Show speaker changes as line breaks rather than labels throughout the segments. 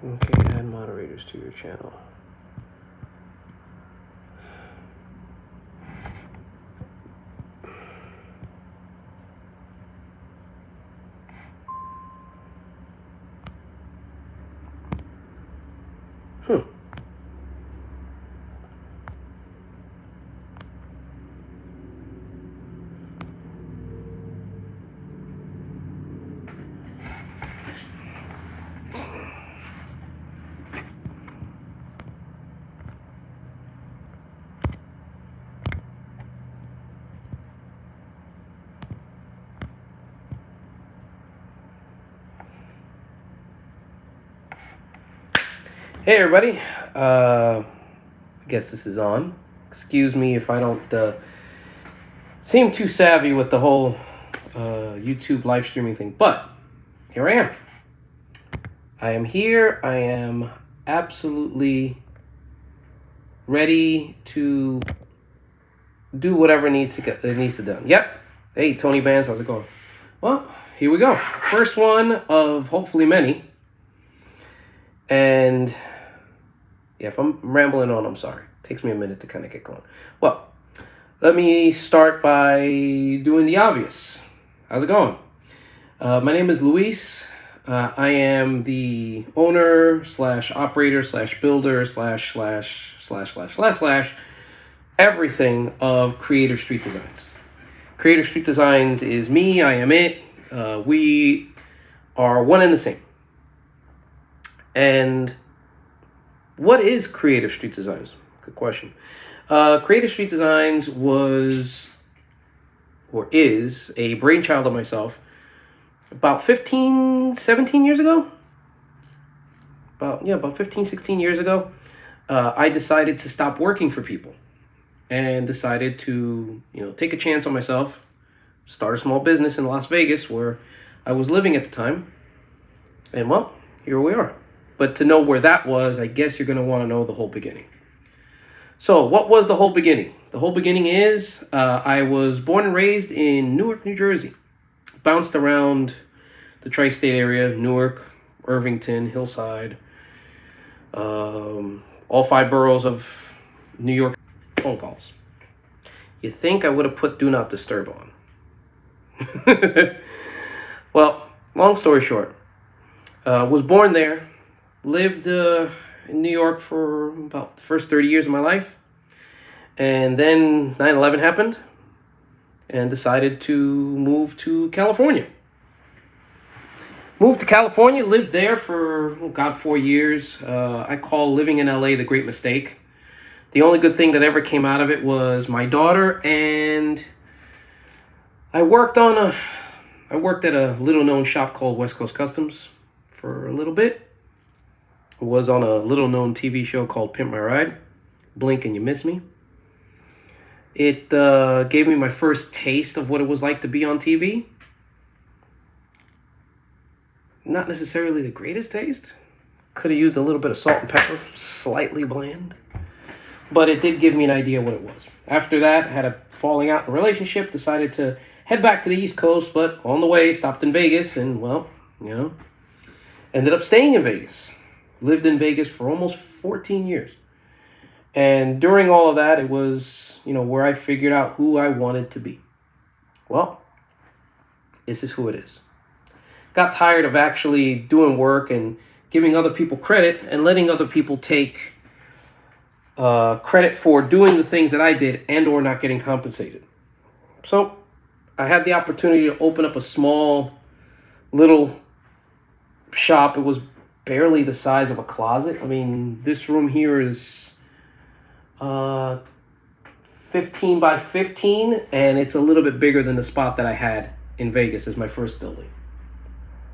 Okay, add moderators to your channel. Hey everybody, I guess this is on. Excuse me if I don't seem too savvy with the whole YouTube live streaming thing, but here I am. I am here. I am absolutely ready to do whatever needs to be done. Yep. Hey, Tony Bands, how's it going? Well, here we go. First one of hopefully many. And yeah, if I'm rambling on, I'm sorry. It takes me a minute to kind of get going. Well, let me start by doing the obvious. How's it going? My name is Luis. I am the owner / operator / builder / everything of Creative Street Designs. Creative Street Designs is me. I am it. We are one and the same. And what is Creative Street Designs? Good question. Creative Street Designs was, or is, a brainchild of myself about 17 years ago. About 15, 16 years ago. I decided to stop working for people and decided to, take a chance on myself, start a small business in Las Vegas where I was living at the time. And well, here we are. But to know where that was, I guess you're going to want to know the whole beginning. So what was the whole beginning? The whole beginning is I was born and raised in Newark, New Jersey. Bounced around the tri-state area, Newark, Irvington, Hillside, all 5 boroughs of New York. Phone calls. You'd think I would have put Do Not Disturb on. Well, long story short, was born there. Lived in New York for about the first 30 years of my life. And then 9/11 happened and decided to move to California. Moved to California, lived there for, 4 years. I call living in LA the great mistake. The only good thing that ever came out of it was my daughter, and I worked at a little known shop called West Coast Customs for a little bit. Was on a little-known TV show called Pimp My Ride. Blink and you miss me. It gave me my first taste of what it was like to be on TV. Not necessarily the greatest taste. Could have used a little bit of salt and pepper. Slightly bland. But it did give me an idea what it was. After that, had a falling out in a relationship. Decided to head back to the East Coast. But on the way, stopped in Vegas. And, ended up staying in Vegas. Lived in Vegas for almost 14 years. And during all of that, it was, where I figured out who I wanted to be. Well, this is who it is. Got tired of actually doing work and giving other people credit and letting other people take credit for doing the things that I did and or not getting compensated. So I had the opportunity to open up a small little shop. It was barely the size of a closet. I mean, this room here is 15 by 15, and it's a little bit bigger than the spot that I had in Vegas as my first building.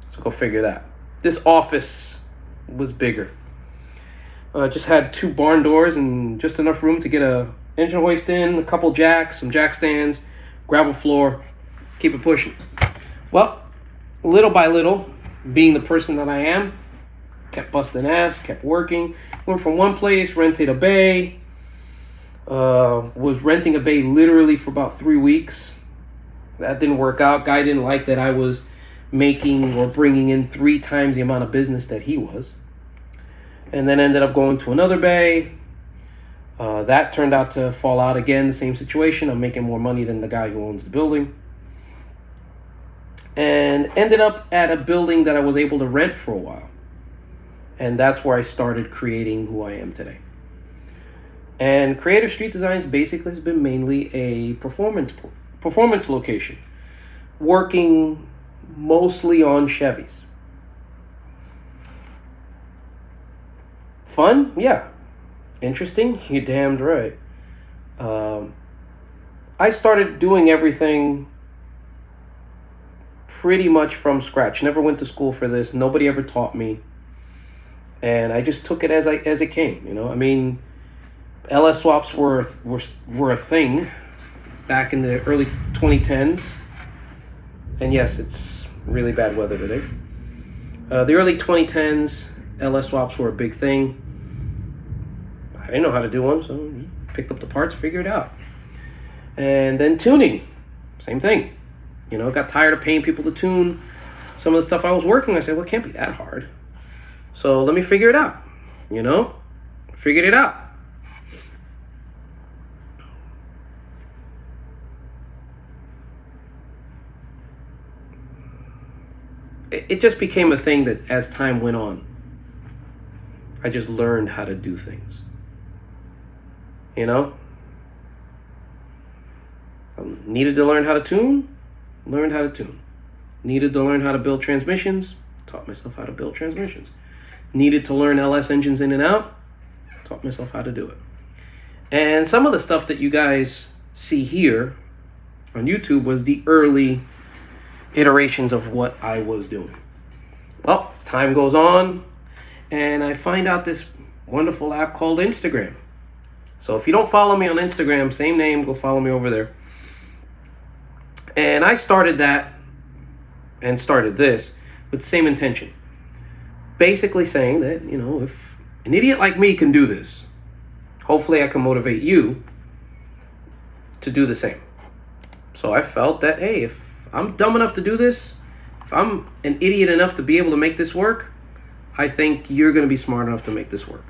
So go figure that. This office was bigger. Just had 2 barn doors and just enough room to get a engine hoist in, a couple jacks, some jack stands, gravel floor, keep it pushing. Well, little by little, being the person that I am, kept busting ass, kept working. Went from one place, rented a bay. Was renting a bay literally for about 3 weeks. That didn't work out. Guy didn't like that I was making or bringing in 3 times the amount of business that he was. and then ended up going to another bay. That turned out to fall out again, the same situation. I'm making more money than the guy who owns the building. And ended up at a building that I was able to rent for a while. And that's where I started creating who I am today. And Creative Street Designz basically has been mainly a performance location, working mostly on Chevys. Fun? Yeah. Interesting? You're damned right. I started doing everything pretty much from scratch. Never went to school for this. Nobody ever taught me. And I just took it as it came, you know? I mean, LS swaps were a thing back in the early 2010s. And yes, it's really bad weather today. The early 2010s, LS swaps were a big thing. I didn't know how to do one, so picked up the parts, figured it out. And then tuning, same thing. You know, got tired of paying people to tune some of the stuff I was working. I said, well, it can't be that hard. So let me figure it out, you know? Figured it out. It just became a thing that as time went on, I just learned how to do things. You know? Needed to learn how to tune, learned how to tune. Needed to learn how to build transmissions, taught myself how to build transmissions. Needed to learn LS engines in and out, taught myself how to do it. And some of the stuff that you guys see here on YouTube was the early iterations of what I was doing. Well, time goes on, and I find out this wonderful app called Instagram. So if you don't follow me on Instagram, same name, go follow me over there. And I started that and started this with the same intention. Basically saying that, you know, if an idiot like me can do this, hopefully I can motivate you to do the same. So I felt that, hey, if I'm dumb enough to do this, if I'm an idiot enough to be able to make this work, I think you're going to be smart enough to make this work.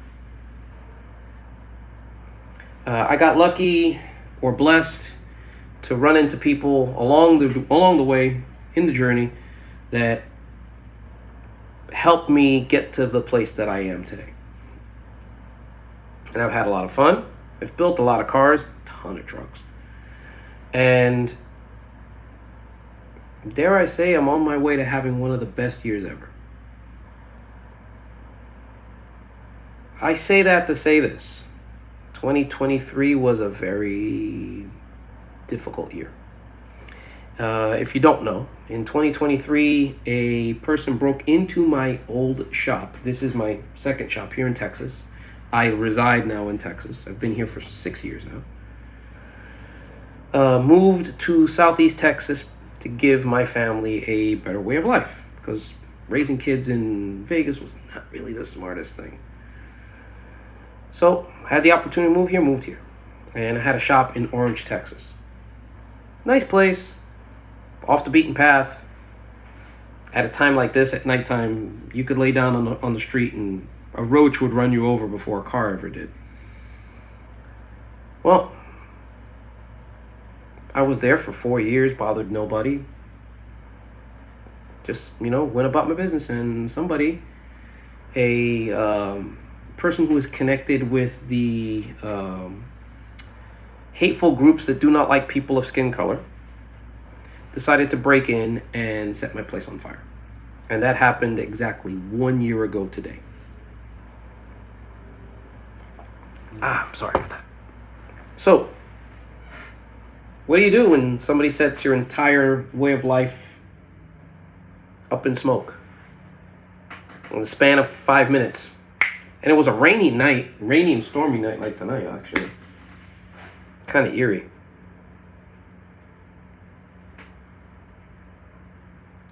I got lucky or blessed to run into people along the way in the journey that helped me get to the place that I am today. And I've had a lot of fun. I've built a lot of cars, a ton of trucks. And dare I say, I'm on my way to having one of the best years ever. I say that to say this. 2023 was a very difficult year. If you don't know, in 2023, a person broke into my old shop. This is my second shop here in Texas. I reside now in Texas. I've been here for 6 years now. Moved to Southeast Texas to give my family a better way of life, because raising kids in Vegas was not really the smartest thing. So I had the opportunity to moved here. And I had a shop in Orange, Texas. Nice place, off the beaten path. At a time like this, at nighttime, you could lay down on the street and a roach would run you over before a car ever did. Well, I was there for 4 years, bothered nobody. Just, you know, went about my business, and somebody, a person who is connected with the hateful groups that do not like people of skin color, decided to break in and set my place on fire. And that happened exactly 1 year ago today. I'm sorry about that. So, what do you do when somebody sets your entire way of life up in smoke in the span of 5 minutes? And it was a rainy and stormy night like tonight, actually. Kind of eerie.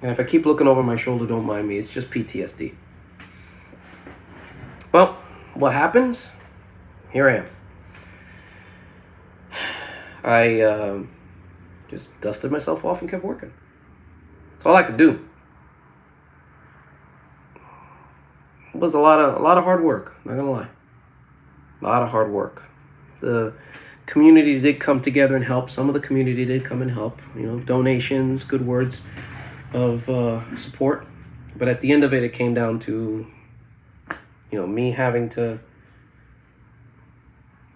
And if I keep looking over my shoulder, don't mind me. It's just PTSD. Well, what happens? Here I am. I just dusted myself off and kept working. That's all I could do. was a lot of hard work. Not gonna lie, a lot of hard work. The community did come together and help. Some of the community did come and help. Donations, good words of support. But at the end of it, it came down to me having to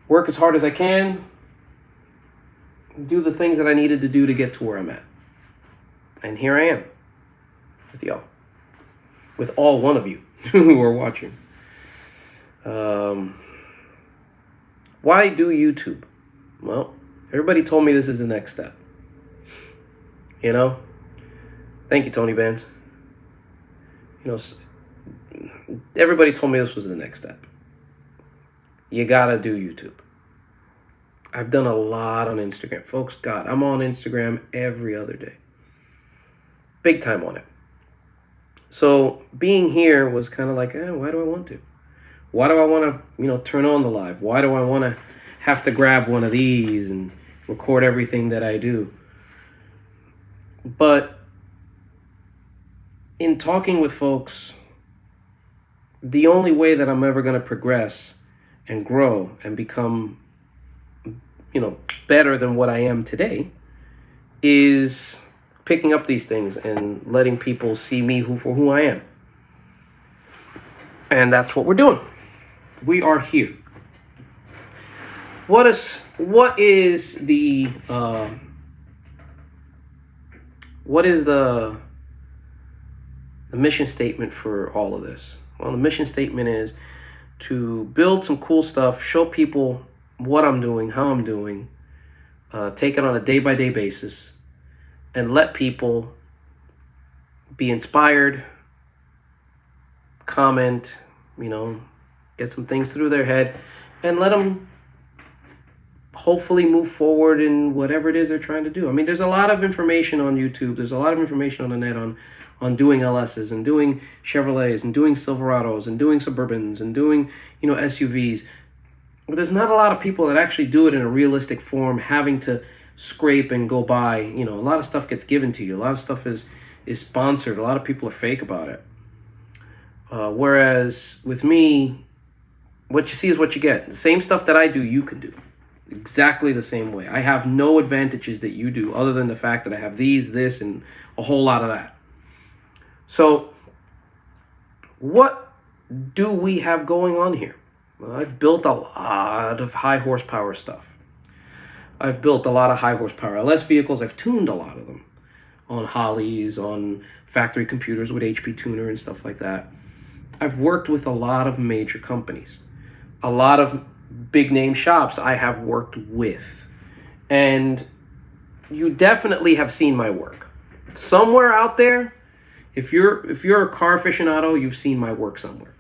work as hard as I can, do the things that I needed to do to get to where I'm at. And here I am with y'all, with all one of you who are watching. Why do YouTube? Well, everybody told me this is the next step. Thank you, Tony Bands. Everybody told me this was the next step. You gotta do YouTube. I've done a lot on Instagram. Folks, God, I'm on Instagram every other day. Big time on it. So being here was kind of like, why do I want to? Why do I want to, turn on the live? Why do I want to have to grab one of these and record everything that I do? But in talking with folks, the only way that I'm ever going to progress and grow and become, better than what I am today is picking up these things and letting people see me for who I am. And that's what we're doing. We are here. What is the mission statement for all of this? Well, the mission statement is to build some cool stuff, show people what I'm doing, how I'm doing, take it on a day-by-day basis, and let people be inspired, comment, get some things through their head, and let them hopefully move forward in whatever it is they're trying to do. I mean, there's a lot of information on YouTube. There's a lot of information on the net on doing LSs and doing Chevrolets and doing Silverados and doing Suburbans and doing, SUVs. But there's not a lot of people that actually do it in a realistic form, having to scrape and go buy. A lot of stuff gets given to you. A lot of stuff is sponsored. A lot of people are fake about it. Whereas with me, what you see is what you get. The same stuff that I do, you can do. Exactly the same way. I have no advantages that you do other than the fact that I have this, and a whole lot of that. So what do we have going on here? Well, I've built a lot of high horsepower stuff. I've built a lot of high horsepower LS vehicles. I've tuned a lot of them on Hollies, on factory computers with HP Tuner and stuff like that. I've worked with a lot of major companies. A lot of big name shops I have worked with. And you definitely have seen my work. Somewhere out there, if you're a car aficionado, you've seen my work somewhere.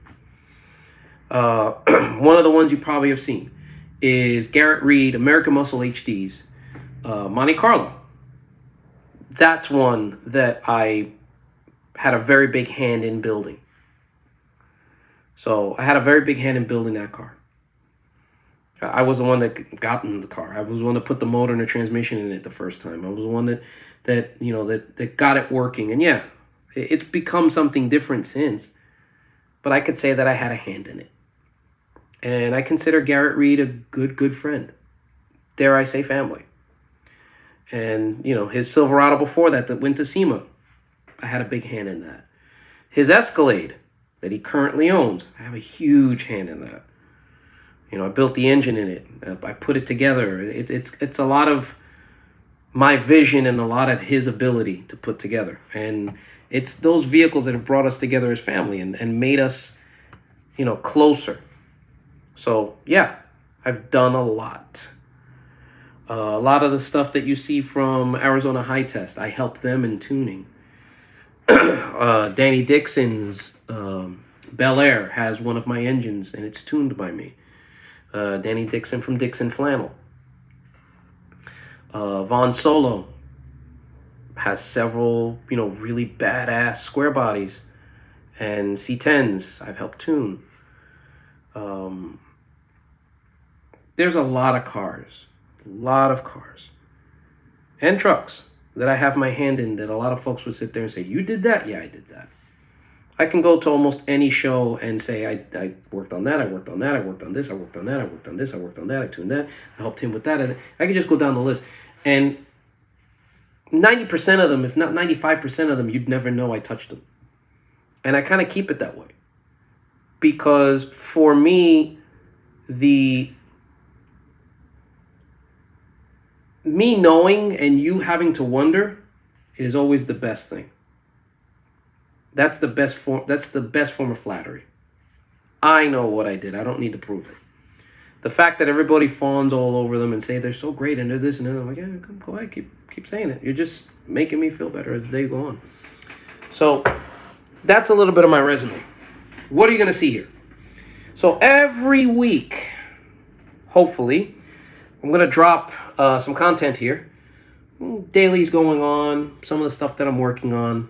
One of the ones you probably have seen is Garrett Reed American Muscle HD's Monte Carlo. That's one that I had a very big hand in building. So I had a very big hand in building that car. I was the one that got in the car. I was the one that put the motor and the transmission in it the first time. I was the one that got it working. And yeah, it's become something different since. But I could say that I had a hand in it. And I consider Garrett Reed a good friend. Dare I say family. And, his Silverado before that went to SEMA, I had a big hand in that. His Escalade that he currently owns, I have a huge hand in that. I built the engine in it. I put it together. It's a lot of my vision and a lot of his ability to put together. And it's those vehicles that have brought us together as family and made us, closer. So, yeah, I've done a lot. A lot of the stuff that you see from Arizona High Test, I helped them in tuning. Danny Dixon's Bel Air has one of my engines, and it's tuned by me. Danny Dixon from Dixon Flannel. Von Solo has several, really badass square bodies and C10s I've helped tune. There's a lot of cars and trucks that I have my hand in that a lot of folks would sit there and say, you did that? Yeah, I did that. I can go to almost any show and say, I worked on that, I worked on that, I worked on this, I worked on that, I worked on this, I worked on that, I tuned that, I helped him with that. I can just go down the list. And 90% of them, if not 95% of them, you'd never know I touched them. And I kind of keep it that way. Because for me, me knowing and you having to wonder is always the best thing. That's the best form of flattery. I know what I did. I don't need to prove it. The fact that everybody fawns all over them and say they're so great and they're this and that, I'm like, yeah, go ahead, keep saying it. You're just making me feel better as the day go on. So that's a little bit of my resume. What are you going to see here? So every week, hopefully, I'm going to drop some content here. Dailies going on, some of the stuff that I'm working on,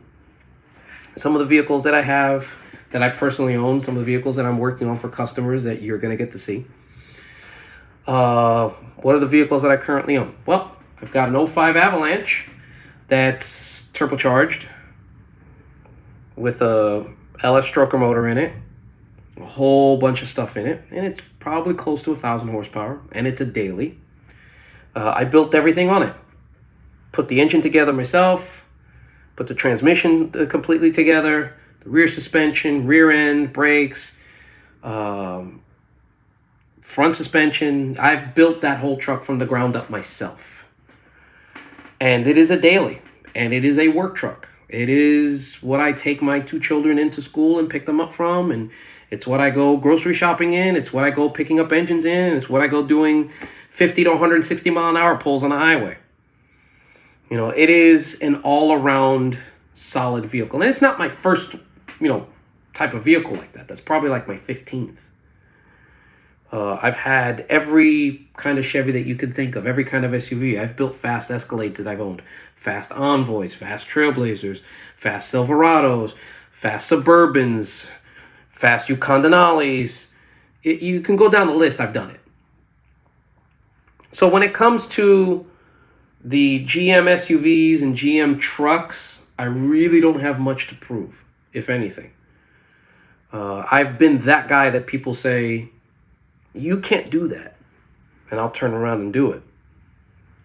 some of the vehicles that I have that I personally own, some of the vehicles that I'm working on for customers that you're going to get to see. What are the vehicles that I currently own? Well, I've got an 05 Avalanche that's turbocharged with a LS stroker motor in it, a whole bunch of stuff in it, and it's probably close to 1,000 horsepower, and it's a daily. I built everything on it. Put the engine together myself, put the transmission completely together, the rear suspension, rear end, brakes, front suspension. I've built that whole truck from the ground up myself. And it is a daily, and it is a work truck. It is what I take my 2 children into school and pick them up from, and it's what I go grocery shopping in, it's what I go picking up engines in, and it's what I go doing 50 to 160 mile an hour pulls on the highway. You know, it is an all-around solid vehicle. And it's not my first, type of vehicle like that. That's probably like my 15th. I've had every kind of Chevy that you could think of, every kind of SUV. I've built fast Escalades that I've owned. Fast Envoys, fast Trailblazers, fast Silverados, fast Suburbans, fast Yukon Denali's. You can go down the list. I've done it. So when it comes to the GM SUVs and GM trucks, I really don't have much to prove, if anything. I've been that guy that people say, you can't do that. And I'll turn around and do it.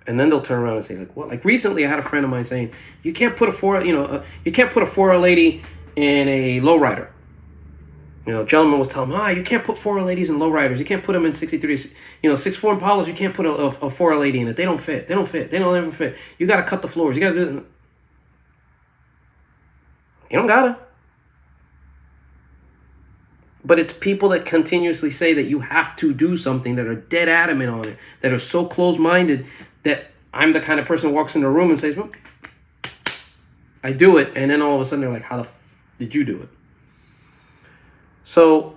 And then they'll turn around and say, like, what? Like recently I had a friend of mine saying, you can't put a 480 in a lowrider. A gentleman was telling me, you can't put 480s in lowriders. You can't put them in 63s. 6.4 Impalas, you can't put a 480 in it. They don't fit. They don't ever fit. You got to cut the floors. You got to do it. You don't got to. But it's people that continuously say that you have to do something, that are dead adamant on it, that are so close-minded that I'm the kind of person who walks in the room and says, well, I do it. And then all of a sudden they're like, how the did you do it? So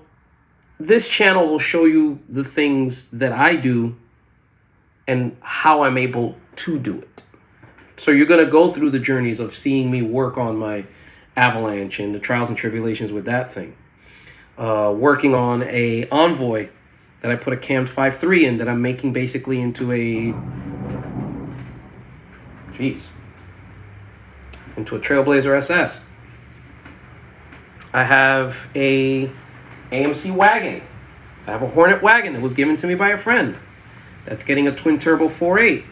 this channel will show you the things that I do and how I'm able to do it. So you're going to go through the journeys of seeing me work on my Avalanche and the trials and tribulations with that thing. Working on a Envoy that I put a cammed 5.3 in that I'm making basically into a Trailblazer SS. I have a AMC wagon. I have a Hornet wagon that was given to me by a friend. That's getting a twin turbo 4.8,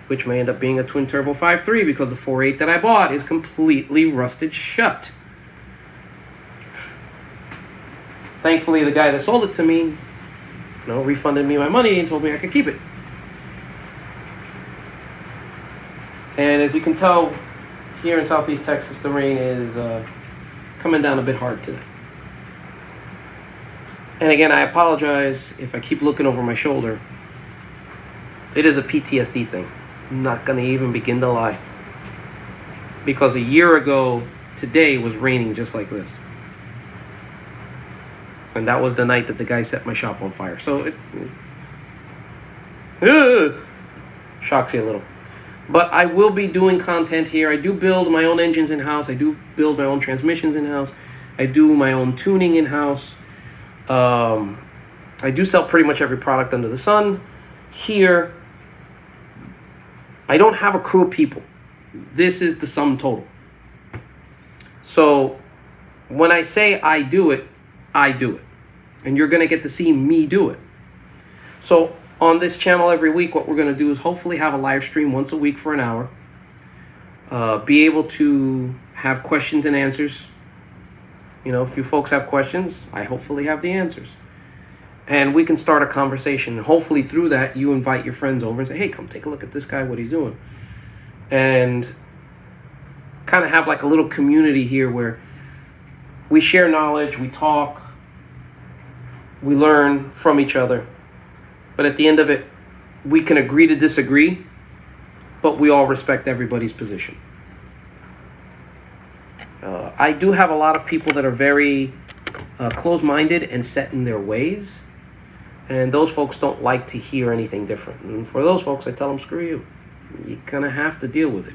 which may end up being a twin turbo 5.3 because the 4.8 that I bought is completely rusted shut. Thankfully, the guy that sold it to me, refunded me my money and told me I could keep it. And as you can tell, here in Southeast Texas, the rain is coming down a bit hard today. And again, I apologize if I keep looking over my shoulder. It is a PTSD thing. I'm not going to even begin to lie. Because a year ago, today was raining just like this. And that was the night that the guy set my shop on fire. So it shocks you a little. But I will be doing content here. I do build my own engines in-house. I do build my own transmissions in-house. I do my own tuning in-house. I do sell pretty much every product under the sun. Here, I don't have a crew of people. This is the sum total. So When I say I do it, I do it. And you're going to get to see me do it. So on this channel every week, what we're going to do is hopefully have a live stream once a week for an hour. Be able to have questions and answers. You know, if you folks have questions, I hopefully have the answers. And we can start a conversation. And hopefully through that, you invite your friends over and say, hey, come take a look at this guy, what he's doing. And kind of have like a little community here where we share knowledge, we talk, we learn from each other. But at the end of it, we can agree to disagree, but we all respect everybody's position. I do have a lot of people that are very close-minded and set in their ways. And those folks don't like to hear anything different. And for those folks, I tell them, screw you. You're going to have to deal with it.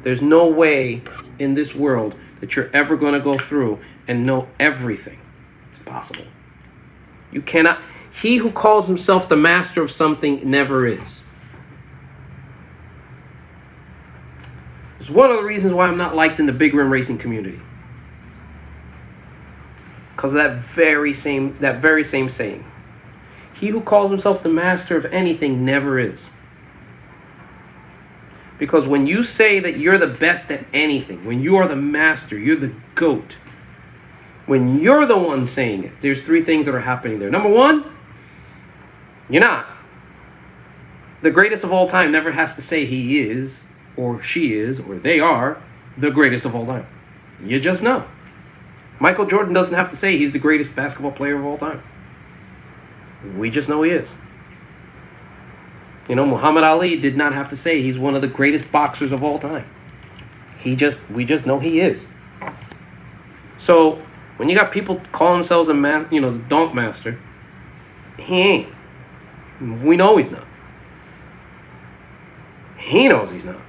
There's no way in this world that you're ever going to go through and know everything. It's impossible. You cannot. He who calls himself the master of something never is. It's one of the reasons why I'm not liked in the big rim racing community. Because of that very same saying. He who calls himself the master of anything never is. Because when you say that you're the best at anything, when you are the master, you're the GOAT, when you're the one saying it, there's three things that are happening there. Number one, you're not. The greatest of all time never has to say he is, or she is, or they are the greatest of all time. You just know. Michael Jordan doesn't have to say he's the greatest basketball player of all time. We just know he is. You know, Muhammad Ali did not have to say he's one of the greatest boxers of all time. We just know he is. So when you got people calling themselves the donk master, he ain't. We know he's not. He knows he's not.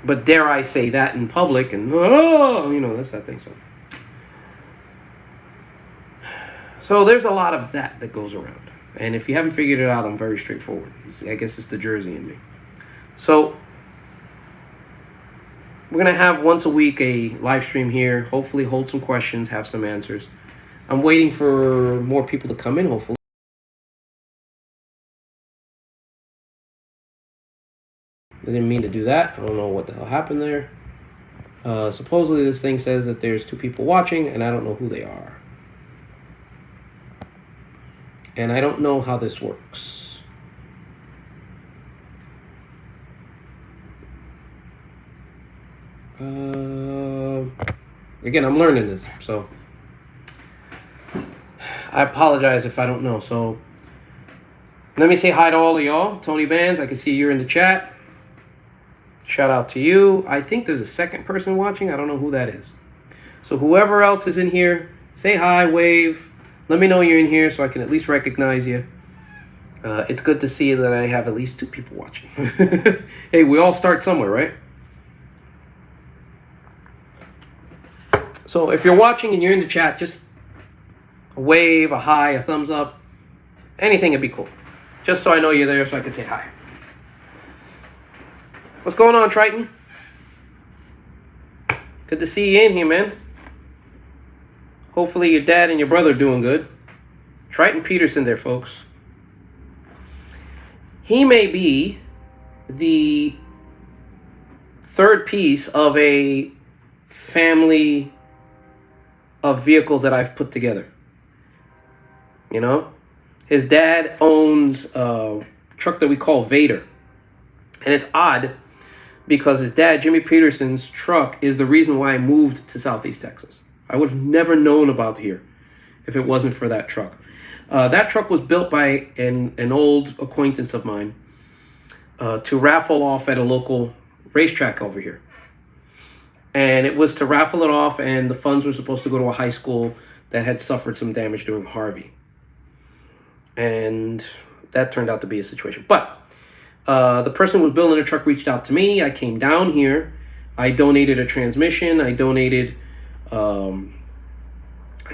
But dare I say that in public, and that's that thing. So there's a lot of that goes around. And if you haven't figured it out, I'm very straightforward. I guess it's the Jersey in me. So we're going to have once a week a live stream here. Hopefully hold some questions, have some answers. I'm waiting for more people to come in, hopefully. I didn't mean to do that. I don't know what the hell happened there. Supposedly this thing says that there's 2 people watching, and I don't know who they are. And I don't know how this works. Again, I'm learning this, so I apologize if I don't know. So let me say hi to all of y'all. Tony Bands, I can see you're in the chat. Shout out to you. I think there's a second person watching. I don't know who that is. So whoever else is in here, say hi, wave. Let me know you're in here so I can at least recognize you. It's good to see that I have at least 2 people watching. Hey, we all start somewhere, right? So if you're watching and you're in the chat, just a wave, a hi, a thumbs up, anything would be cool. Just so I know you're there so I can say hi. What's going on, Triton? Good to see you in here, man. Hopefully your dad and your brother are doing good. Triton Peterson there, folks. He may be the 3rd piece of a family of vehicles that I've put together. You know? His dad owns a truck that we call Vader. And it's odd because his dad, Jimmy Peterson's truck, is the reason why I moved to Southeast Texas. I would have never known about here if it wasn't for that truck. That truck was built by an old acquaintance of mine to raffle off at a local racetrack over here. And it was to raffle it off, and the funds were supposed to go to a high school that had suffered some damage during Harvey. And that turned out to be a situation. But the person who was building the truck reached out to me. I came down here. I donated a transmission. I donated a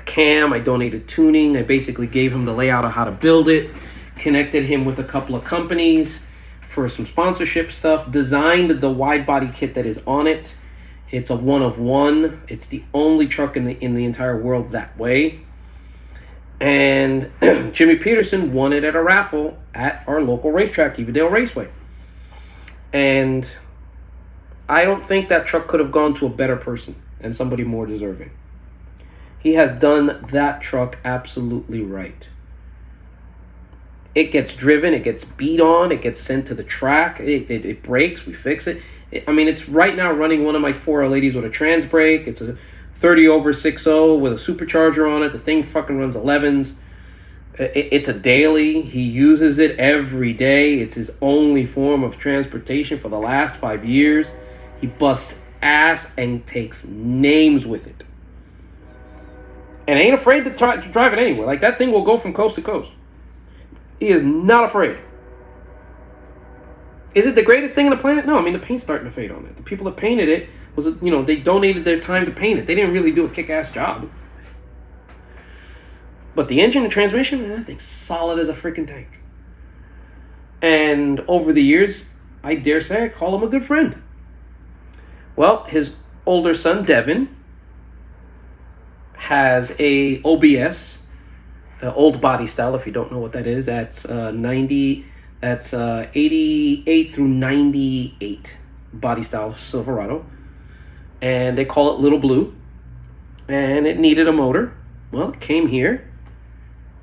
cam. I donated tuning. I basically gave him the layout of how to build it, connected him with a couple of companies for some sponsorship stuff, designed the wide body kit that is on it. It's a one of one. It's the only truck in the entire world that way. And Jimmy Peterson won it at a raffle at our local racetrack, Evadale Raceway. And I don't think that truck could have gone to a better person and somebody more deserving. He has done that truck absolutely right. It gets driven, it gets beat on, it gets sent to the track, it breaks, we fix it. It's right now running one of my 4L80s with a trans brake. It's a 30 over 6.0 with a supercharger on it. The thing fucking runs 11s. It's a daily. He uses it every day. It's his only form of transportation for the last 5 years. He busts ass and takes names with it. And ain't afraid to drive it anywhere. Like, that thing will go from coast to coast. He is not afraid. Is it the greatest thing on the planet? No, the paint's starting to fade on it. The people that painted it they donated their time to paint it. They didn't really do a kick-ass job. But the engine and transmission, that thing's solid as a freaking tank. And over the years, I dare say I call him a good friend. Well, his older son, Devin, has a OBS, old body style, if you don't know what that is. That's 88 through 98 body style Silverado. And they call it Little Blue. And it needed a motor. Well, it came here.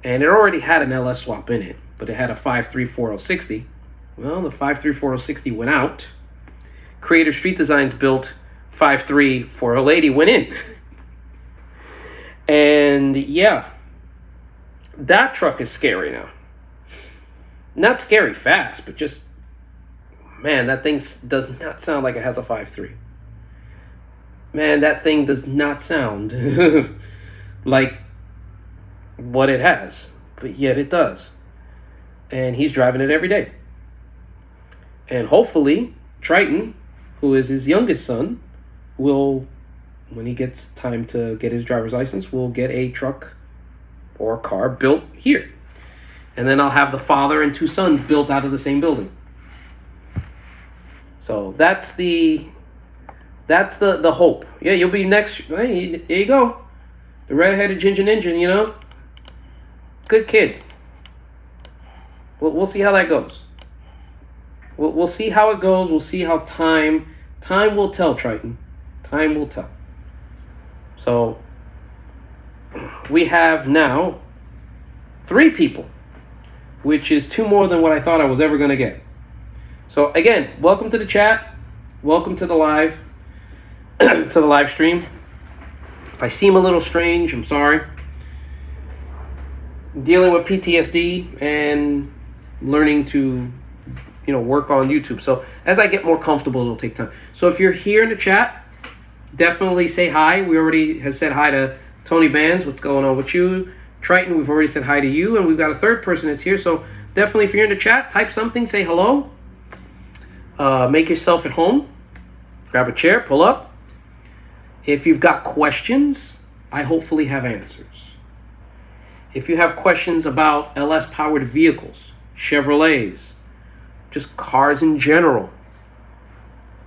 And it already had an LS swap in it. But it had a 5.3 4060. Well, the 5.3 4060 went out. Creative Street Designs built 5.3 4080 went in. And yeah, that truck is scary now. Not scary fast, but just, man, that thing does not sound like it has a 5.3. Man, that thing does not sound like what it has, but yet it does. And he's driving it every day. And hopefully, Triton, who is his youngest son, will, when he gets time to get his driver's license, will get a truck or a car built here. And then I'll have the father and two sons built out of the same building. So that's the hope. Yeah, you'll be next. Hey, there you go. The red-headed ginger ninja, Good kid. We'll see how that goes. We'll see how it goes. We'll see how time will tell, Triton. Time will tell. So we have now 3 people, which is 2 more than what I thought I was ever going to get. So again, welcome to the chat. Welcome to the live stream. If I seem a little strange, I'm sorry. I'm dealing with PTSD and learning to work on YouTube. So as I get more comfortable, it'll take time. So if you're here in the chat, definitely say hi. We already have said hi to Tony Bands. What's going on with you? Triton, we've already said hi to you, and we've got a third person that's here. So definitely, if you're in the chat, type something, say hello. Make yourself at home. Grab a chair, pull up. If you've got questions, I hopefully have answers. If you have questions about LS-powered vehicles, Chevrolets, just cars in general,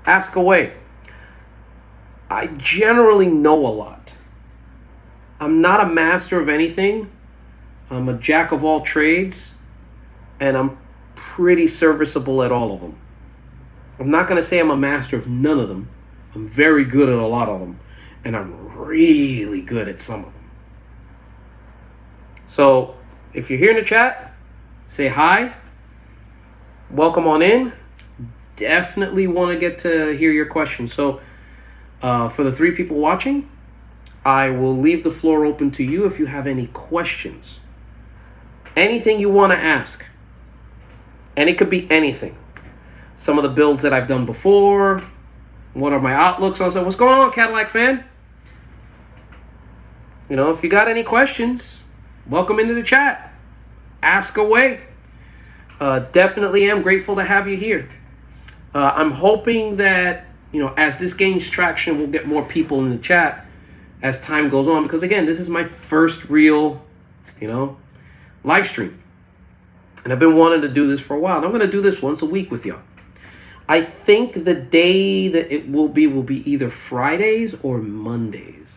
ask away. I generally know a lot. I'm not a master of anything. I'm a jack of all trades, and I'm pretty serviceable at all of them. I'm not going to say I'm a master of none of them. I'm very good at a lot of them, and I'm really good at some of them. So if you're here in the chat, say hi. Welcome on in. Definitely want to get to hear your questions. So for the 3 people watching, I will leave the floor open to you if you have any questions. Anything you want to ask. And it could be anything. Some of the builds that I've done before. What are my outlooks on? So what's going on, Cadillac fan? If you got any questions, welcome into the chat. Ask away. Definitely am grateful to have you here. I'm hoping that, as this gains traction, we'll get more people in the chat as time goes on. Because, again, this is my first real, live stream. And I've been wanting to do this for a while. And I'm going to do this once a week with y'all. I think the day that it will be either Fridays or Mondays.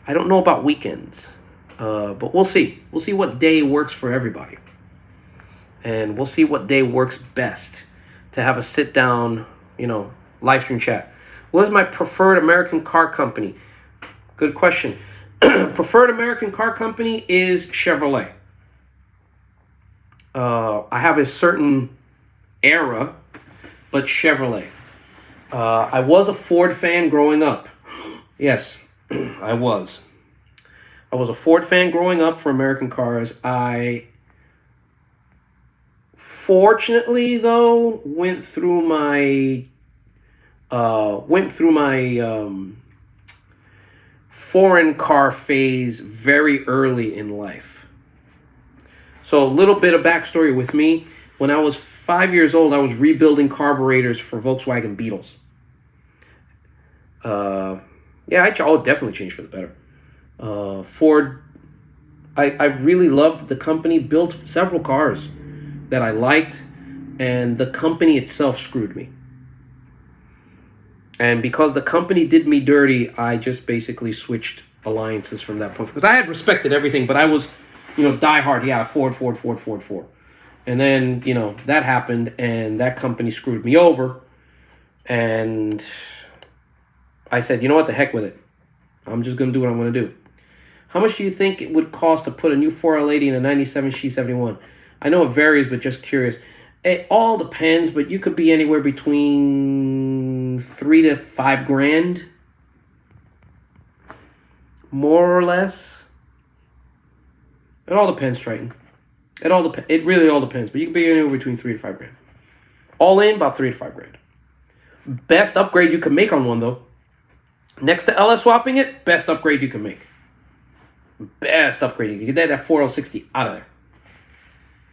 I don't know about weekends, but we'll see. We'll see what day works for everybody. And we'll see what day works best to have a sit-down, live stream chat. What is my preferred American car company? Good question. Preferred American car company is Chevrolet. I have a certain era, but Chevrolet. I was a Ford fan growing up. Yes, I was. I was a Ford fan growing up for American cars. I fortunately, though, went through my foreign car phase very early in life. So a little bit of backstory with me. When I was 5 years old, I was rebuilding carburetors for Volkswagen Beetles. I'll definitely change for the better. Ford, I really loved the company, built several cars that I liked, and the company itself screwed me. And because the company did me dirty, I just basically switched alliances from that point. Because I had respected everything, but I was, diehard. Yeah, Ford. And then, that happened, and that company screwed me over. And I said, you know what, the heck with it. I'm just going to do what I'm going to do. How much do you think it would cost to put a new 4L80 in a 97 C71? I know it varies, but just curious. It all depends, but you could be anywhere between $3,000 to $5,000, more or less. It all depends, Triton. It really all depends, but you could be anywhere between $3,000 to $5,000. All in, about $3,000 to $5,000. Best upgrade you can make on one, though. Next to LS swapping it, best upgrade you can make. Best upgrade you can get that 4L60 out of there.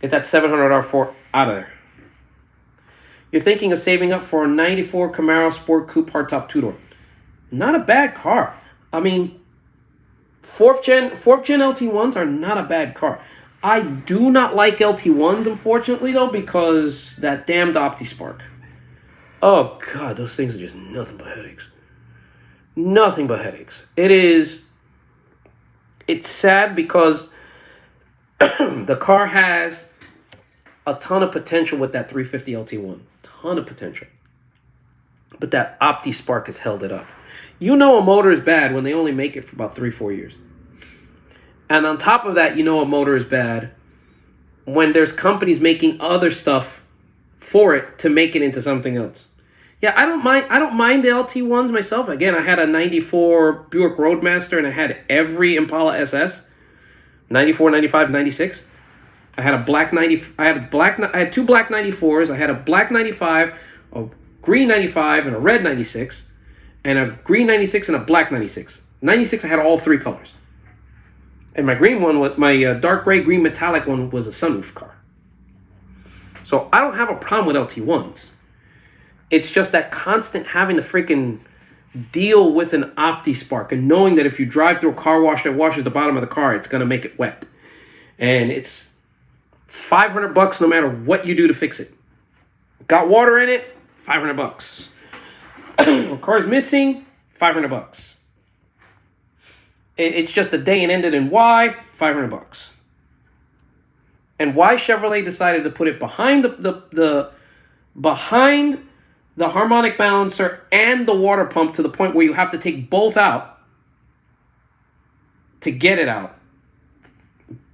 Get that $700 out of there. You're thinking of saving up for a 94 Camaro Sport Coupe hardtop two-door. Not a bad car. I mean, fourth gen LT1s are not a bad car. I do not like LT1s, unfortunately, though, because that damned OptiSpark. Oh, God, those things are just nothing but headaches. Nothing but headaches. It's sad because the car has a ton of potential with that 350 LT1. Ton of potential. But that OptiSpark has held it up. A motor is bad when they only make it for about 3-4 years. And on top of that, a motor is bad when there's companies making other stuff for it to make it into something else. Yeah, I don't mind the LT1s myself. Again, I had a 94 Buick Roadmaster and I had every Impala SS. 94, 95, 96. I had two black 94s. I had a black 95, a green 95, and a red 96, and a green 96 and a black 96. 96, I had all three colors. And my green one, my dark gray green metallic one, was a sunroof car. So I don't have a problem with LT1s. It's just that constant having to freaking deal with an OptiSpark and knowing that if you drive through a car wash that washes the bottom of the car, it's going to make it wet. And it's $500 no matter what you do to fix it. Got water in it, $500. Car's missing, $500. It's just a day and ended in Y, $500. And why Chevrolet decided to put it behind behind the harmonic balancer and the water pump to the point where you have to take both out to get it out,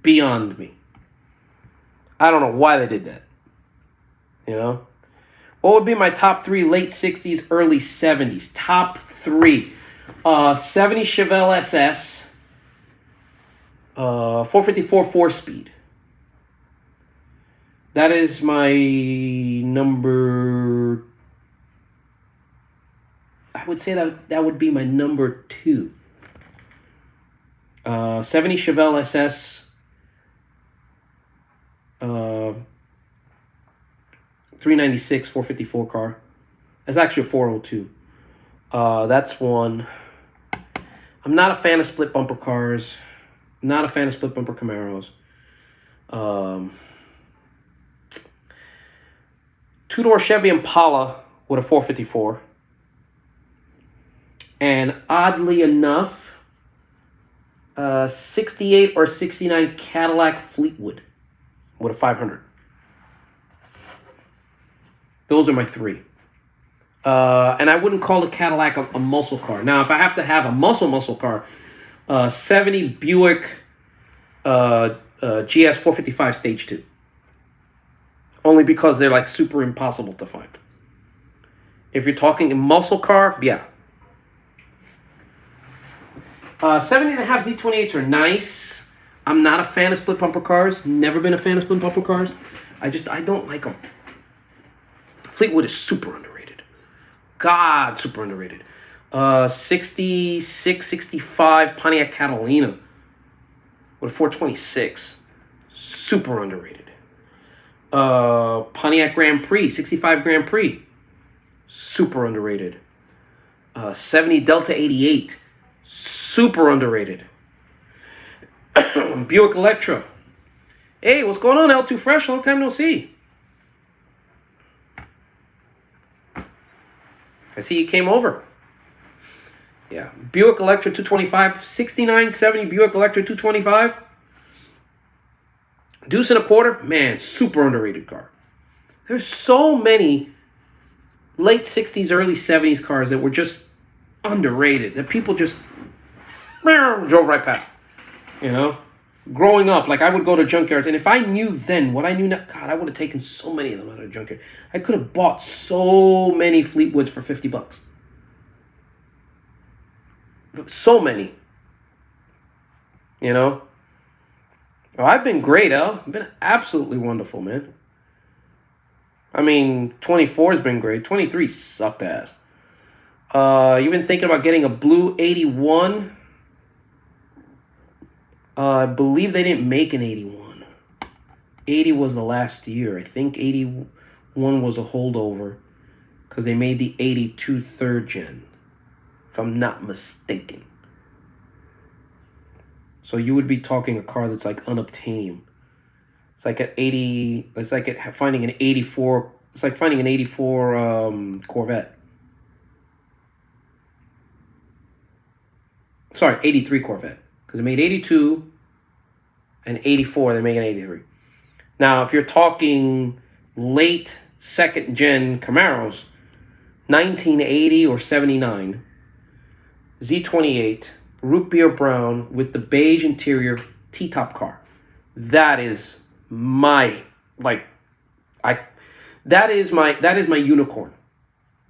beyond me. I don't know why they did that. What would be my top 3 late 60s, early 70s? Top 3. 70 Chevelle SS. 454 4-speed. That is my number... I would say that would be my number 2. 70 Chevelle SS. 396 454 car. That's actually a 402. That's one. I'm not a fan of split bumper cars. Not a fan of split bumper Camaros. Two-door Chevy Impala with a 454. And oddly enough, 68 or 69 Cadillac Fleetwood with a 500. Those are my three. And I wouldn't call the Cadillac a muscle car. Now, if I have to have a muscle car, 70 Buick GS 455 Stage 2. Only because they're like super impossible to find. If you're talking a muscle car, yeah. 70.5 Z28s are nice. I'm not a fan of split bumper cars. Never been a fan of split bumper cars. I don't like them. Fleetwood is super underrated. God, super underrated. 66, 65 Pontiac Catalina with a 426. Super underrated. Pontiac Grand Prix, 65 Grand Prix. Super underrated. 70 Delta 88. Super underrated. Buick Electra. Hey, what's going on, L2 Fresh? Long time no see. I see you came over. Yeah. Buick Electra 225. 69, 70 Buick Electra 225. Deuce and a quarter. Man, super underrated car. There's so many late 60s, early 70s cars that were just underrated. That people just drove right past. You know? Growing up, like I would go to junkyards, and if I knew then what I knew now, God, I would have taken so many of them out of the junkyard. I could have bought so many Fleetwoods for $50. So many. You know? Oh, I've been great, El. I've been absolutely wonderful, man. I mean, 24 has been great. 23 sucked ass. You've been thinking about getting a blue 81. I believe they didn't make an 81. 80 was the last year. I think 81 was a holdover because they made the 82 third gen, if I'm not mistaken. So you would be talking a car that's like unobtainium. It's like an 80. It's like finding an 84. It's like finding an 84 Corvette. Sorry, 83 Corvette. Because they made 82 and 84. They make an 83. Now, if you're talking late second gen Camaros, 1980 or 79, Z28, root beer brown with the beige interior T-top car. That is my that is my unicorn.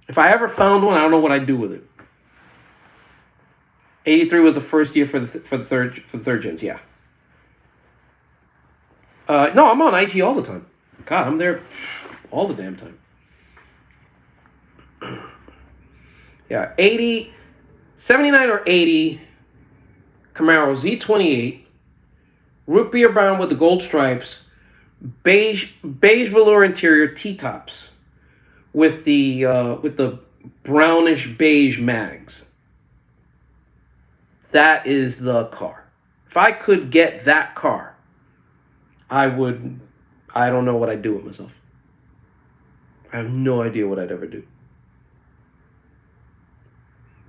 If I ever found one, I don't know what I'd do with it. 83 was the first year for the third gens, yeah. No, I'm on IG all the time. God, I'm there all the damn time. Yeah, 80, 79 or 80 Camaro Z28, root beer brown with the gold stripes, beige velour interior T-tops with the brownish beige mags. That is the car. If I could get that car, I don't know what I'd do with myself. I have no idea what I'd ever do.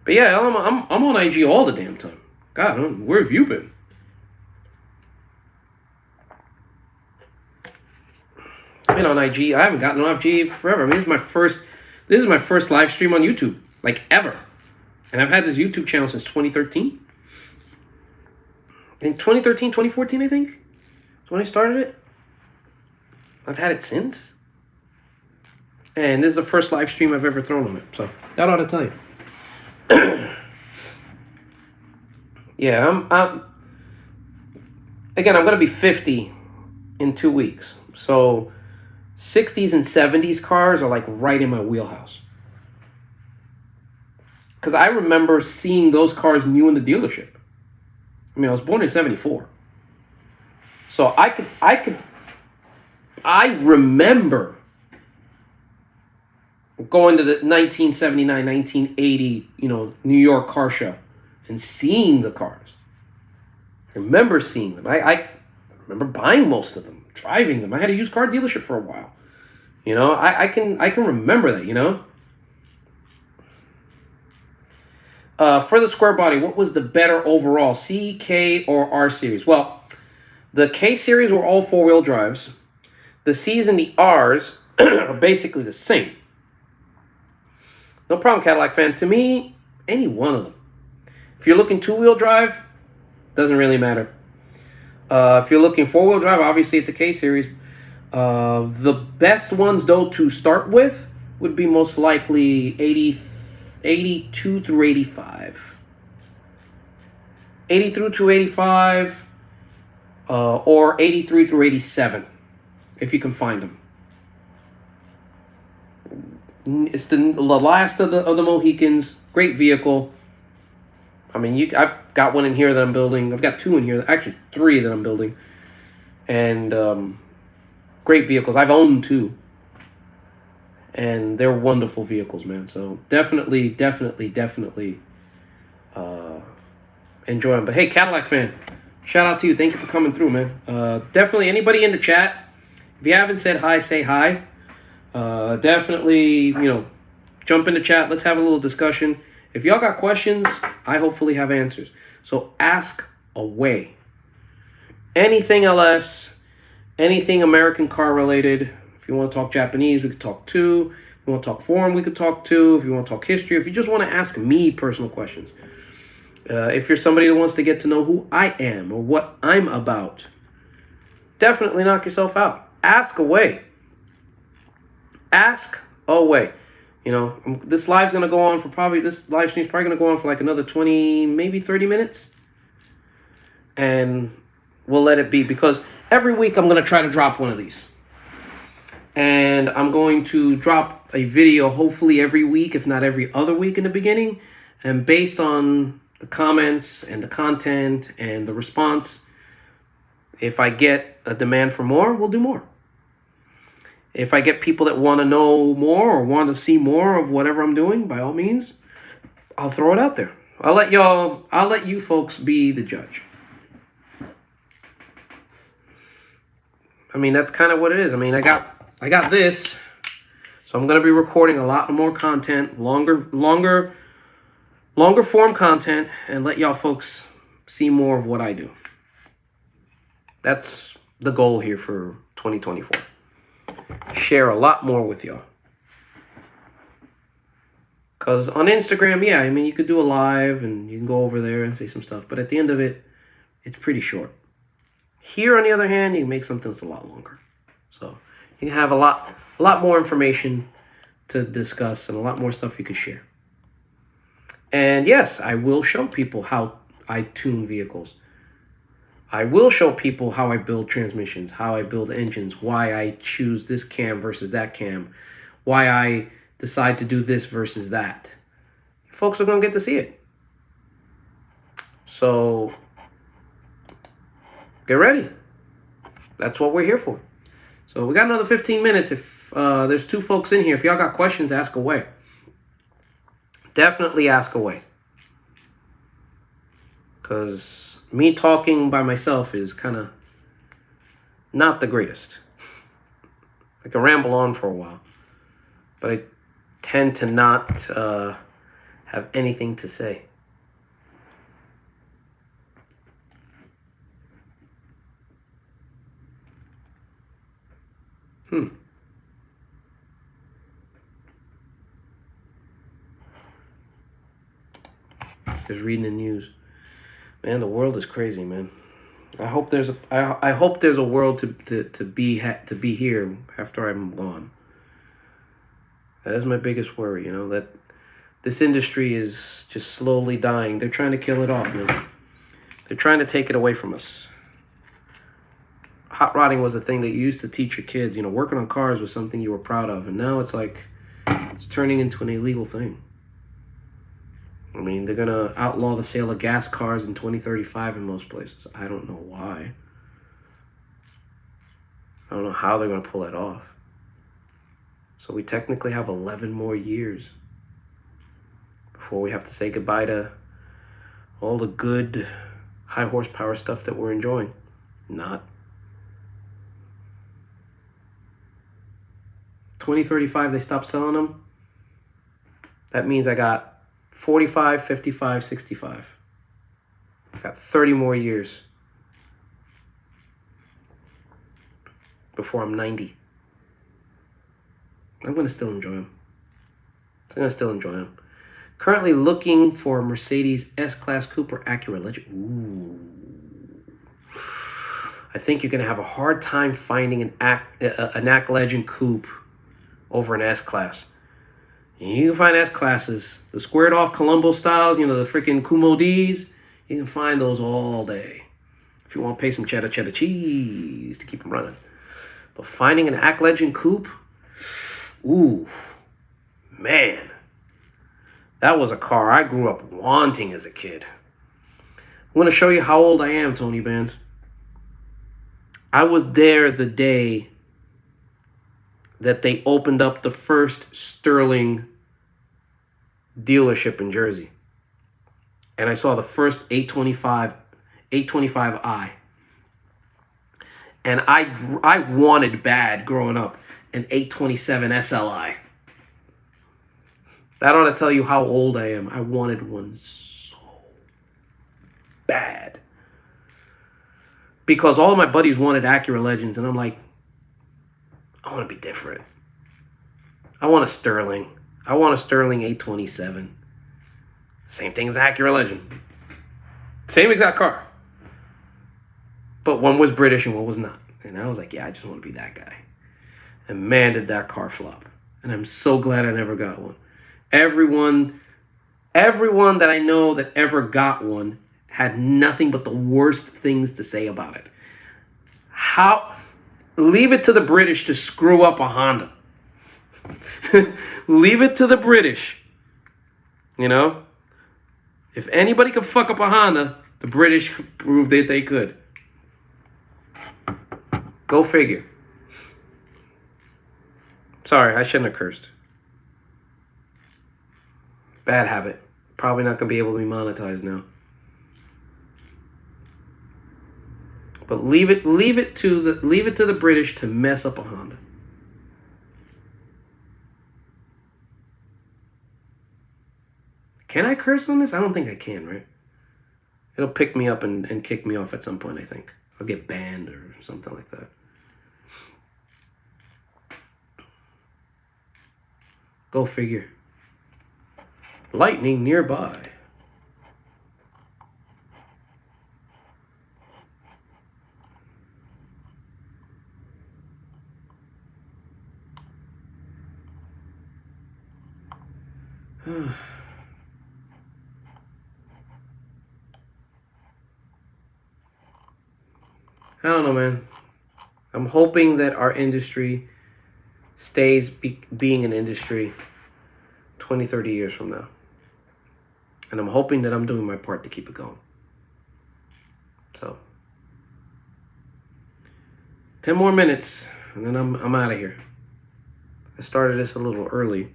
But yeah, I'm on IG all the damn time. God, where have you been? I've been on IG. I haven't gotten on IG forever. I mean, this is my first live stream on YouTube, like ever. And I've had this YouTube channel since 2013. In 2013, 2014, I think, is when I started it. I've had it since. And this is the first live stream I've ever thrown on it. So that ought to tell you. Yeah, I'm going to be 50 in 2 weeks. So 60s and 70s cars are like right in my wheelhouse. Because I remember seeing those cars new in the dealership. I mean, I was born in 74. So I remember going to the 1979, 1980, New York car show and seeing the cars. I remember seeing them. I remember buying most of them, driving them. I had a used car dealership for a while. I can remember that, For the square body, what was the better overall, C, K, or R series? Well, the K series were all four-wheel drives. The C's and the R's are basically the same. No problem, Cadillac fan. To me, any one of them. If you're looking two-wheel drive, doesn't really matter. If you're looking four-wheel drive, obviously it's a K series. The best ones, though, to start with would be most likely 82 through 85. 80 through to 85, or 83 through 87, if you can find them. It's the last of the Mohicans. Great vehicle. I mean, I've got one in here that I'm building. I've got two in here, actually three that I'm building, and great vehicles. I've owned two, and they're wonderful vehicles, man. So definitely enjoy them. But hey, Cadillac fan, shout out to you. Thank you for coming through, man. Definitely anybody in the chat, if you haven't said hi, say hi. Definitely, jump in the chat. Let's have a little discussion. If y'all got questions, I hopefully have answers. So ask away. Anything LS, anything American car related. If you want to talk Japanese, we could talk too. If you want to talk foreign, we could talk too. If you want to talk history, if you just want to ask me personal questions. If you're somebody that wants to get to know who I am or what I'm about, definitely knock yourself out. Ask away. Ask away. This live's going to go on for this live stream's probably going to go on for like another 20, maybe 30 minutes. And we'll let it be, because every week I'm going to try to drop one of these. And I'm going to drop a video hopefully every week, if not every other week in the beginning. And based on the comments and the content and the response, if I get a demand for more, we'll do more. If I get people that want to know more or want to see more of whatever I'm doing, by all means, I'll throw it out there. I'll let you folks be the judge. I mean, that's kind of what it is. I mean, I got this, so I'm going to be recording a lot more content, longer form content, and let y'all folks see more of what I do. That's the goal here for 2024. Share a lot more with y'all. Because on Instagram, yeah, I mean, you could do a live and you can go over there and say some stuff. But at the end of it, it's pretty short. Here, on the other hand, you can make something that's a lot longer. So you can have a lot more information to discuss and a lot more stuff you could share. And yes, I will show people how I tune vehicles. I will show people how I build transmissions, how I build engines, why I choose this cam versus that cam, why I decide to do this versus that. Folks are going to get to see it. So get ready. That's what we're here for. So we got another 15 minutes. If there's two folks in here, if y'all got questions, ask away. Definitely ask away. Because me talking by myself is kind of not the greatest. I can ramble on for a while, but I tend to not have anything to say. Just reading the news. Man, the world is crazy, man. I hope there's a world to be here after I'm gone. That is my biggest worry, that this industry is just slowly dying. They're trying to kill it off, man. They're trying to take it away from us. Hot rodding was a thing that you used to teach your kids. Working on cars was something you were proud of, and now it's like it's turning into an illegal thing. I mean, they're going to outlaw the sale of gas cars in 2035 in most places. I don't know why. I don't know how they're going to pull that off. So we technically have 11 more years before we have to say goodbye to all the good high horsepower stuff that we're enjoying. Not. 2035, they stop selling them. That means I got 45, 55, 65. Got 30 more years before I'm 90. I'm going to still enjoy them. Currently looking for a Mercedes S-Class Coupe or Acura Legend. Ooh. I think you're going to have a hard time finding an AC Legend Coupe over an S-Class. You can find S-Classes, the squared off Colombo styles, the freaking Kumo Ds. You can find those all day if you want to pay some cheddar cheese to keep them running. But finding an AC Legend Coupe, ooh, man. That was a car I grew up wanting as a kid. I'm going to show you how old I am, Tony Bands. I was there the day that they opened up the first Sterling dealership in Jersey. And I saw the first 825i. And I wanted bad growing up an 827 SLI. That ought to tell you how old I am. I wanted one so bad. Because all of my buddies wanted Acura Legends, and I'm like, I want to be different. I want a Sterling. I want a Sterling 827. Same thing as Acura Legend. Same exact car. But one was British and one was not. And I was like, yeah, I just want to be that guy. And man, did that car flop. And I'm so glad I never got one. Everyone that I know that ever got one had nothing but the worst things to say about it. Leave it to the British to screw up a Honda. Leave it to the British. If anybody could fuck up a Honda, the British proved that they could. Go figure. Sorry, I shouldn't have cursed. Bad habit. Probably not going to be able to be monetized now. But leave it to the British to mess up a Honda. Can I curse on this? I don't think I can, right? It'll pick me up and kick me off at some point, I think. I'll get banned or something like that. Go figure. Lightning nearby. I don't know, man. I'm hoping that our industry stays being an industry 20, 30 years from now. And I'm hoping that I'm doing my part to keep it going. So, 10 more minutes, and then I'm out of here. I started this a little early.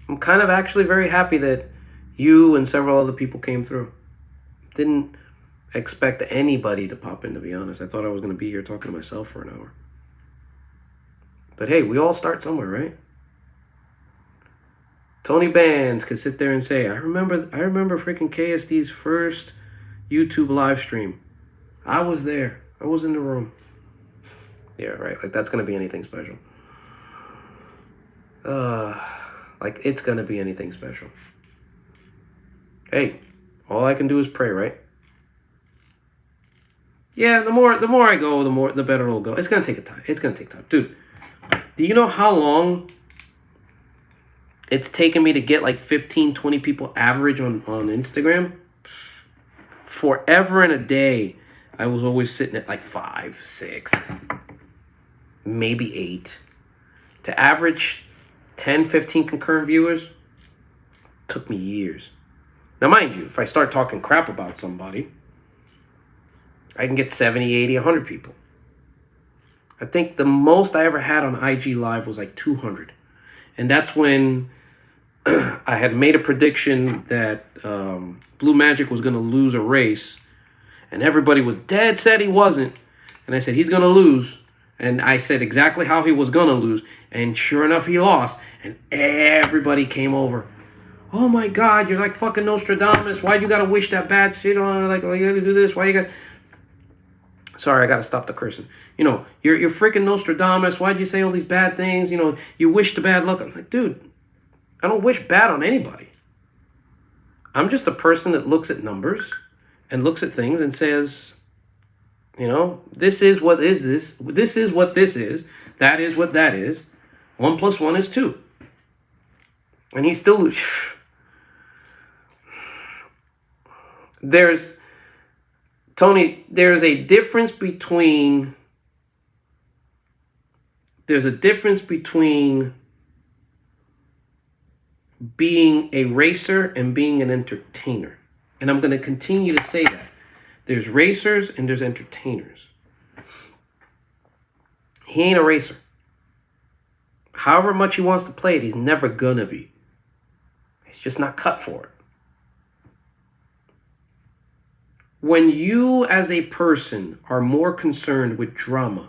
I'm kind of actually very happy that you and several other people came through. Didn't expect anybody to pop in, to be honest. I thought I was going to be here talking to myself for an hour. But hey, we all start somewhere, right? Tony Bands could sit there and say, I remember freaking KSD's first YouTube live stream. I was there. I was in the room. Yeah, right. Like, that's going to be anything special. Like, it's going to be anything special. Hey, all I can do is pray, right? Yeah, the more I go, the better it'll go. It's going to take time. It's going to take time. Dude, do you know how long it's taken me to get like 15, 20 people average on Instagram? Forever and a day, I was always sitting at like 5, 6, maybe 8. To average 10, 15 concurrent viewers took me years. Now, mind you, if I start talking crap about somebody, I can get 70, 80, 100 people. I think the most I ever had on IG Live was like 200. And that's when I had made a prediction that Blue Magic was going to lose a race. And everybody was dead set he wasn't. And I said, he's going to lose. And I said exactly how he was going to lose. And sure enough, he lost. And everybody came over oh my God, you're like fucking Nostradamus. Why you gotta wish that bad shit on her? Like, oh, you gotta do this. Why you got? Sorry, I gotta stop the cursing. You know, you're freaking Nostradamus. Why'd you say all these bad things? You know, you wish the bad luck. I'm like, dude, I don't wish bad on anybody. I'm just a person that looks at numbers and looks at things and says, you know, this is what is this. This is what this is. That is what that is. 1 + 1 is 2. And he's still... Tony, there's a difference between being a racer and being an entertainer. And I'm going to continue to say that. There's racers and there's entertainers. He ain't a racer. However much he wants to play it, he's never gonna be. He's just not cut for it. When you as a person are more concerned with drama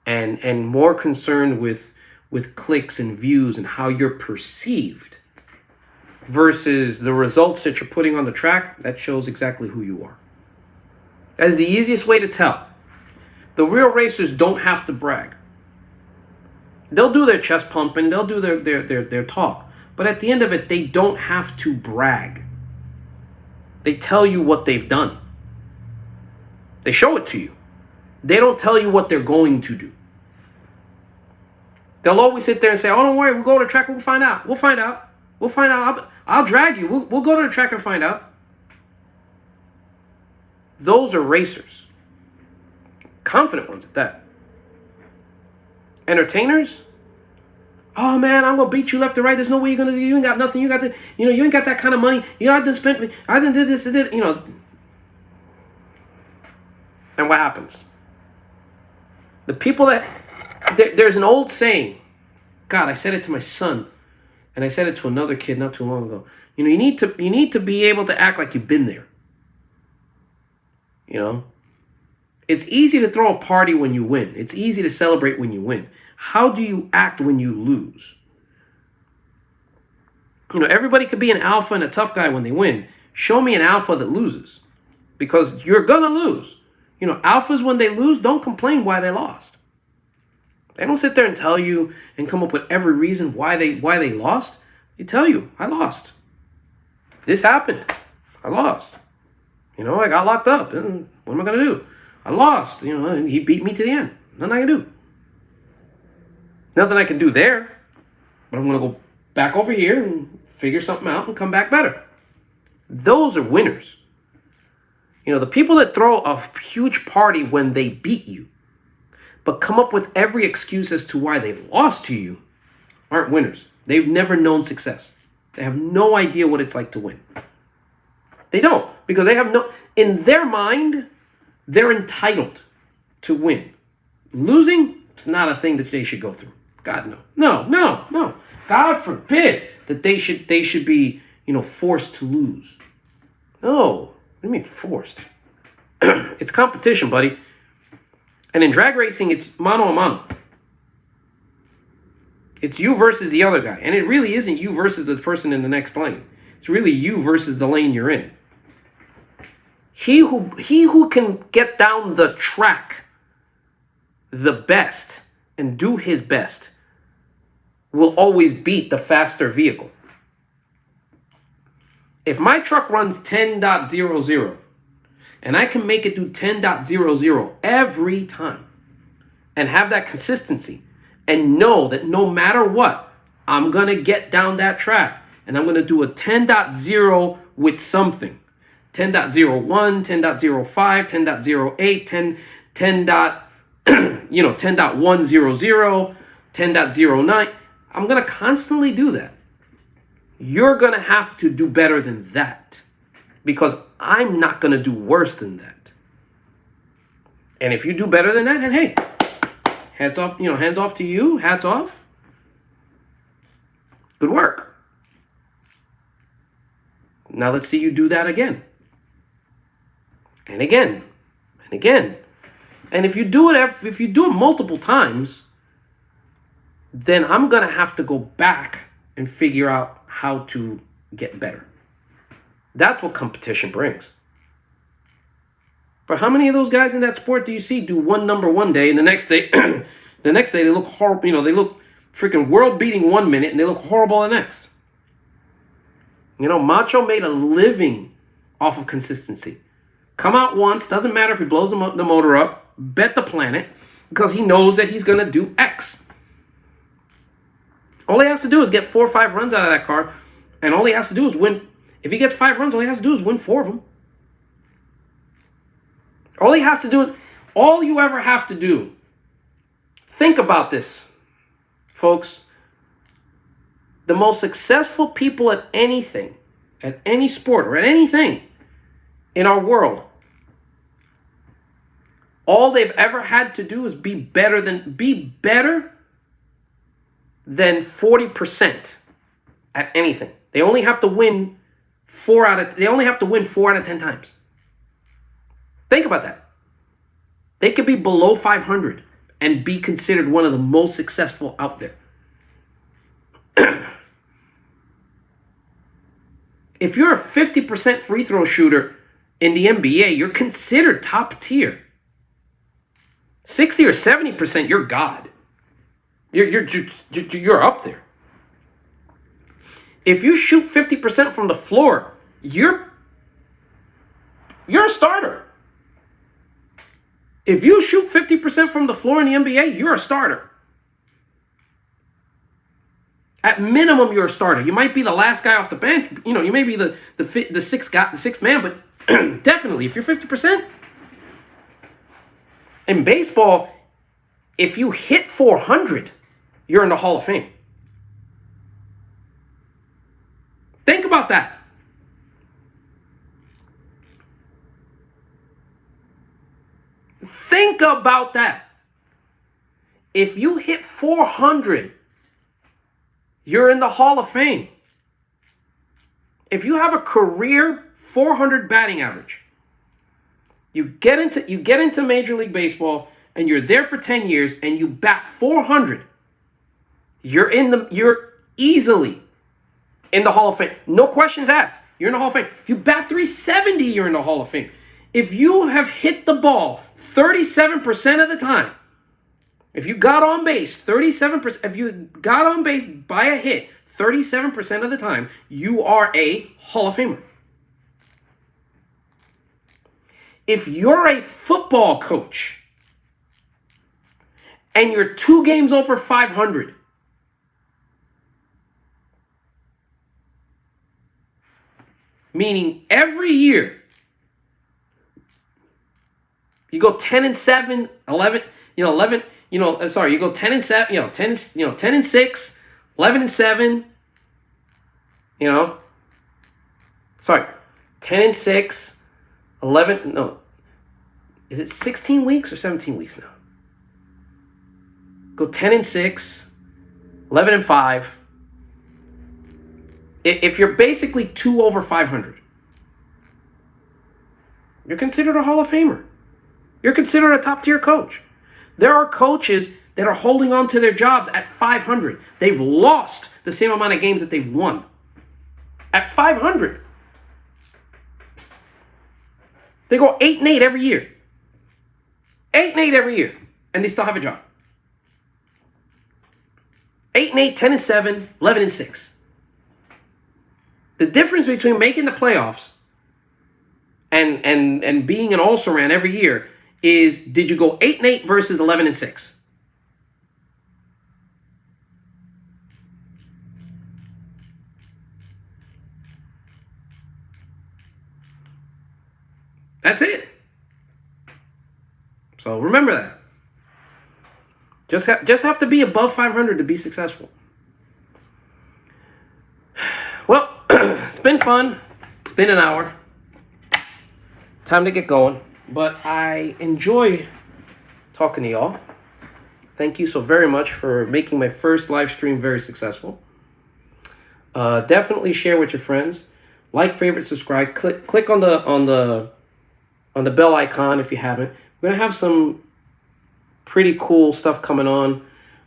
and more concerned with clicks and views and how you're perceived versus the results that you're putting on the track, that shows exactly who you are. That is the easiest way to tell. The real racers don't have to brag. They'll do their chest pumping, they'll do their talk. But at the end of it, they don't have to brag. They tell you what they've done. They show it to you. They don't tell you what they're going to do. They'll always sit there and say, oh, don't worry, we'll go to the track, we'll find out. We'll find out. We'll find out. I'll drag you. We'll go to the track and find out. Those are racers. Confident ones at that. Entertainers? Oh man, I'm gonna beat you left and right. There's no way you're gonna do. You ain't got nothing. You got the, you ain't got that kind of money. You know, I didn't spend me. I didn't do this. You know. And what happens? The people that there's an old saying. God, I said it to my son, and I said it to another kid not too long ago. You know, you need to be able to act like you've been there. You know. It's easy to throw a party when you win. It's easy to celebrate when you win. How do you act when you lose? You know, everybody could be an alpha and a tough guy when they win. Show me an alpha that loses. Because you're going to lose. You know, alphas, when they lose, don't complain why they lost. They don't sit there and tell you and come up with every reason why they lost. They tell you, I lost. This happened. I lost. You know, I got locked up. And what am I going to do? I lost, you know, and he beat me to the end. Nothing I can do. Nothing I can do there. But I'm going to go back over here and figure something out and come back better. Those are winners. You know, the people that throw a huge party when they beat you, but come up with every excuse as to why they lost to you, aren't winners. They've never known success. They have no idea what it's like to win. They don't. Because they have no... In their mind... They're entitled to win. Losing is not a thing that they should go through. God, no. No. God forbid that they should be, you know, forced to lose. No. What do you mean forced? It's competition, buddy. And in drag racing, it's mano a mano. It's you versus the other guy. And it really isn't you versus the person in the next lane. It's really you versus the lane you're in. He who can get down the track the best and do his best will always beat the faster vehicle. If my truck runs 10.00 and I can make it do 10.00 every time and have that consistency and know that no matter what, I'm going to get down that track and I'm going to do a 10.0 with something. 10.01, 10.05, 10.08, 10.100, 10.09. I'm going to constantly do that. You're going to have to do better than that because I'm not going to do worse than that. And if you do better than that, then hey, hands off to you, hats off. Good work. Now let's see you do that again. And again, and again. And if you do it multiple times, then I'm going to have to go back and figure out how to get better. That's what competition brings. But how many of those guys in that sport do you see do one number one day, and the next day, the next day they look horrible? You know, they look freaking world-beating 1 minute, and they look horrible the next. You know, Macho made a living off of consistency. Come out once, doesn't matter if he blows the motor up, bet the planet, because he knows that he's going to do X. All he has to do is get 4 or 5 runs out of that car, and all he has to do is win. If he gets 5 runs, all he has to do is win 4 of them. All he has to do is, all you ever have to do, think about this, folks. The most successful people at anything, at any sport or at anything in our world, all they've ever had to do is be better than 40% at anything. They only have to win 4 out of 10 times. Think about that. They could be below 500 and be considered one of the most successful out there. If you're a 50% free throw shooter in the NBA, you're considered top tier. 60 or 70%, you're God. You're up there. If you shoot 50% from the floor, you're a starter. If you shoot 50% from the floor in the NBA, you're a starter. At minimum, you're a starter. You might be the last guy off the bench. You know, you may be the sixth man, but definitely, if you're 50%. In baseball, if you hit 400, you're in the Hall of Fame. Think about that. Think about that. If you hit 400, you're in the Hall of Fame. If you have a career 400 batting average, you get into Major League Baseball and you're there for 10 years and you bat 400, you're easily in the Hall of Fame. No questions asked. You're in the Hall of Fame. If you bat 370, you're in the Hall of Fame. If you have hit the ball 37% of the time, if you got on base 37%, if you got on base by a hit 37% of the time, you are a Hall of Famer. If you're a football coach and you're 2 games over 500, meaning every year you go 10-7, 11, you go 10-7, 10-6, 11-7, 10-6, 11, no. Is it 16 weeks or 17 weeks now? Go 10-6, 11-5. If you're basically 2 over 500, you're considered a Hall of Famer. You're considered a top-tier coach. There are coaches that are holding on to their jobs at 500. They've lost the same amount of games that they've won. At 500. They go 8-8 every year. 8-8 every year. And they still have a job. 8-8, 10-7, 11-6. The difference between making the playoffs and being an also-ran every year is, did you go 8-8 versus 11-6? That's it. So remember that. Just have to be above 500 to be successful. Well, it's been fun. It's been an hour. Time to get going. But I enjoy talking to y'all. Thank you so very much for making my first live stream very successful. Definitely share with your friends. Like, favorite, subscribe. Click on the bell icon if you haven't. We're gonna have some pretty cool stuff coming on.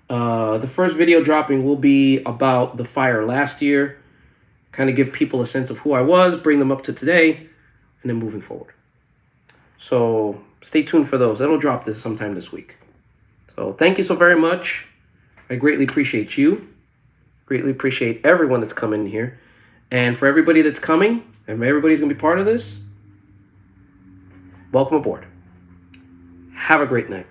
The first video dropping will be about the fire last year. kind of give people a sense of who I was, bring them up to today, and then moving forward. So stay tuned for those. That'll drop this sometime this week. So thank you so very much. I greatly appreciate you. Greatly appreciate everyone that's come in here. And for everybody that's coming, and everybody's going to be part of this, welcome aboard. Have a great night.